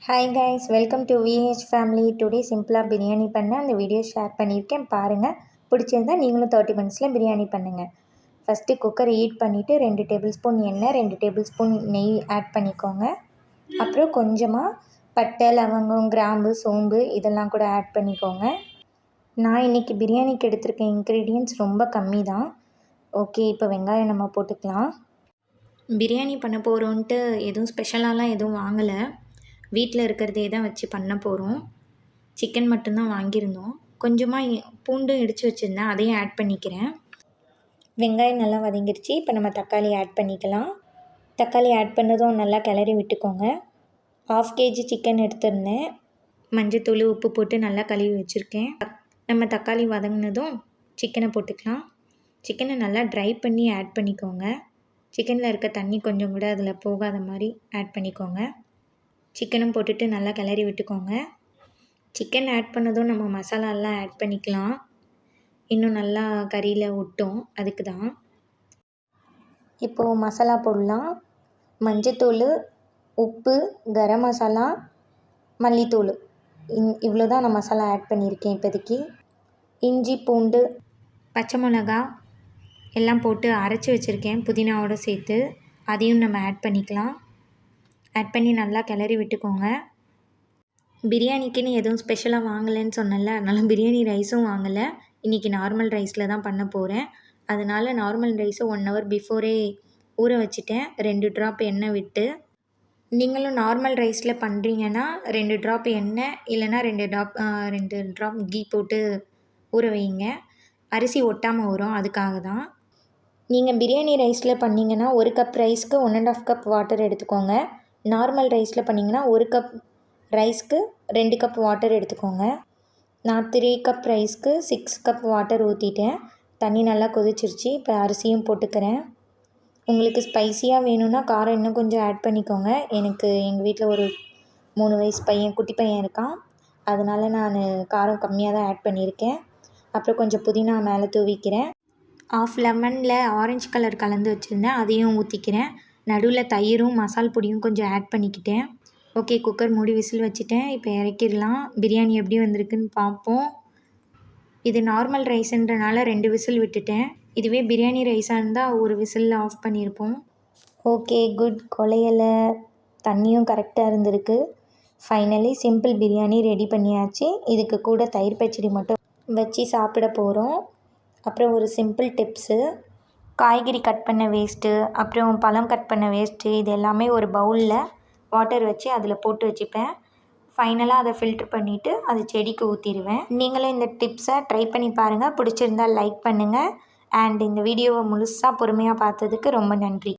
Hi guys, welcome to VH family. Today சிம்பிளாக பிரியாணி பண்ண அந்த வீடியோ ஷேர் பண்ணியிருக்கேன், பாருங்கள். பிடிச்சிருந்தா நீங்களும் 30 மினிட்ஸில் பிரியாணி பண்ணுங்கள். ஃபஸ்ட்டு குக்கர் ஹீட் பண்ணிவிட்டு 2 டேபிள் ஸ்பூன் எண்ணெய், 2 டேபிள் ஸ்பூன் நெய் ஆட் பண்ணிக்கோங்க. அப்புறம் கொஞ்சமாக பட்டை, லவங்கம், கிராம்பு, சோம்பு இதெல்லாம் கூட ஆட் பண்ணிக்கோங்க. நான் இன்றைக்கி பிரியாணிக்கு எடுத்திருக்க இன்க்ரீடியன்ட்ஸ் ரொம்ப கம்மி தான். ஓகே, இப்போ வெங்காயம் நம்ம போட்டுக்கலாம். பிரியாணி பண்ண போகிறோன்ட்டு எதுவும் ஸ்பெஷலாலாம் எதுவும் வாங்கலை, வீட்டில் இருக்கிறதே தான் வச்சு பண்ண போகிறோம். சிக்கன் மட்டும்தான் வாங்கியிருந்தோம். கொஞ்சமாக பூண்டும் இடித்து வச்சுருந்தேன், அதையும் ஆட் பண்ணிக்கிறேன். வெங்காயம் நல்லா வதங்கிடுச்சு. இப்போ நம்ம தக்காளி ஆட் பண்ணிக்கலாம். தக்காளி ஆட் பண்ணதும் நல்லா கிளறி விட்டுக்கோங்க. 1/2 kg சிக்கன் எடுத்திருந்தேன். மஞ்சத்தூள், உப்பு போட்டு நல்லா கழுவி வச்சுருக்கேன். நம்ம தக்காளி வதங்கினதும் சிக்கனை போட்டுக்கலாம். சிக்கனை நல்லா ட்ரை பண்ணி ஆட் பண்ணிக்கோங்க. சிக்கனில் இருக்க தண்ணி கொஞ்சம் கூட அதில் போகாத மாதிரி ஆட் பண்ணிக்கோங்க. சிக்கனும் போட்டுட்டு நல்லா கிளறி விட்டுக்கோங்க. சிக்கன் ஆட் பண்ணதும் நம்ம மசாலாலாம் ஆட் பண்ணிக்கலாம். இன்னும் நல்லா கறியில் ஒட்டும், அதுக்கு தான். இப்போது மசாலா போடலாம். மஞ்சத்தூள், உப்பு, கரம் மசாலா, மல்லித்தூள், இவ்வளோ தான் நான் மசாலா ஆட் பண்ணியிருக்கேன் இப்போதைக்கு. இஞ்சி, பூண்டு, பச்சை மிளகா எல்லாம் போட்டு அரைச்சி வச்சுருக்கேன், புதினாவோடு சேர்த்து. அதையும் நம்ம ஆட் பண்ணிக்கலாம். ஆட் பண்ணி நல்லா கிளறி விட்டுக்கோங்க. பிரியாணிக்குன்னு எதுவும் ஸ்பெஷலாக வாங்கலைன்னு சொன்னேன்ல, அதனால் பிரியாணி ரைஸும் வாங்கலை. இன்றைக்கி நார்மல் ரைஸில் தான் பண்ண போகிறேன். அதனால் நார்மல் ரைஸை 1 hour பிஃபோரே ஊற வச்சுட்டேன், 2 ட்ராப் எண்ணெய் விட்டு. நீங்களும் நார்மல் ரைஸில் பண்ணுறீங்கன்னா 2 ட்ராப் எண்ணெய் இல்லைனா 2 ட்ராப் கீ போட்டு ஊற வைங்க. அரிசி ஒட்டாமல் வரும், அதுக்காக தான். நீங்கள் பிரியாணி ரைஸில் பண்ணிங்கன்னா 1 கப் ரைஸ்க்கு 1.5 கப் வாட்டர் எடுத்துக்கோங்க. நார்மல் ரைஸில் பண்ணிங்கன்னா 1 கப் ரைஸ்க்கு 2 கப் வாட்டர் எடுத்துக்கோங்க. நான் 3 கப் ரைஸ்க்கு 6 கப் வாட்டர் ஊற்றிட்டேன். தண்ணி நல்லா கொதிச்சிருச்சு. இப்போ அரிசியும் போட்டுக்கிறேன். உங்களுக்கு ஸ்பைஸியாக வேணும்னா காரம் இன்னும் கொஞ்சம் ஆட் பண்ணிக்கோங்க. எனக்கு எங்கள் வீட்டில் ஒரு 3 வயசு பையன், குட்டி பையன் இருக்கான். அதனால் நான் காரம் கம்மியாக தான் ஆட் பண்ணியிருக்கேன். அப்புறம் கொஞ்சம் புதினா மேலே தூவிக்கிறேன். 1/2 லெமனில் ஆரஞ்சு கலர் கலந்து வச்சுருந்தேன், அதையும் ஊற்றிக்கிறேன். நடுவில் தயிரும் மசால் பொடியும் கொஞ்சம் ஆட் பண்ணிக்கிட்டேன். ஓகே, குக்கர் மூடி விசில் வச்சுட்டேன். இப்போ இறக்கிடலாம். பிரியாணி எப்படி வந்திருக்குன்னு பார்ப்போம். இது நார்மல் ரைஸுன்றனால 2 விசில் விட்டுட்டேன். இதுவே பிரியாணி ரைஸாக இருந்தால் 1 விசிலில் ஆஃப் பண்ணியிருப்போம். Okay, good. குலையலை, தண்ணியும் கரெக்டாக இருந்திருக்கு. ஃபைனலி சிம்பிள் பிரியாணி ரெடி பண்ணியாச்சு. இதுக்கு கூட தயிர் பச்சடி மட்டும் வச்சு சாப்பிட போகிறோம். அப்புறம் ஒரு சிம்பிள் டிப்ஸு, காய்கறி கட் பண்ண வேஸ்ட்டு, அப்புறம் பழம் கட் பண்ண வேஸ்ட்டு, இது எல்லாமே ஒரு பவுலில் வாட்டர் வச்சு அதில் போட்டு வச்சுப்பேன். ஃபைனலாக அதை ஃபில்ட்ரு பண்ணிவிட்டு அது செடிக்கு ஊற்றிடுவேன். நீங்களும் இந்த டிப்ஸை ட்ரை பண்ணி பாருங்கள். பிடிச்சிருந்தால் லைக் பண்ணுங்கள். அண்ட் இந்த வீடியோவை முழுசாக பொறுமையாக பார்த்ததுக்கு ரொம்ப நன்றி.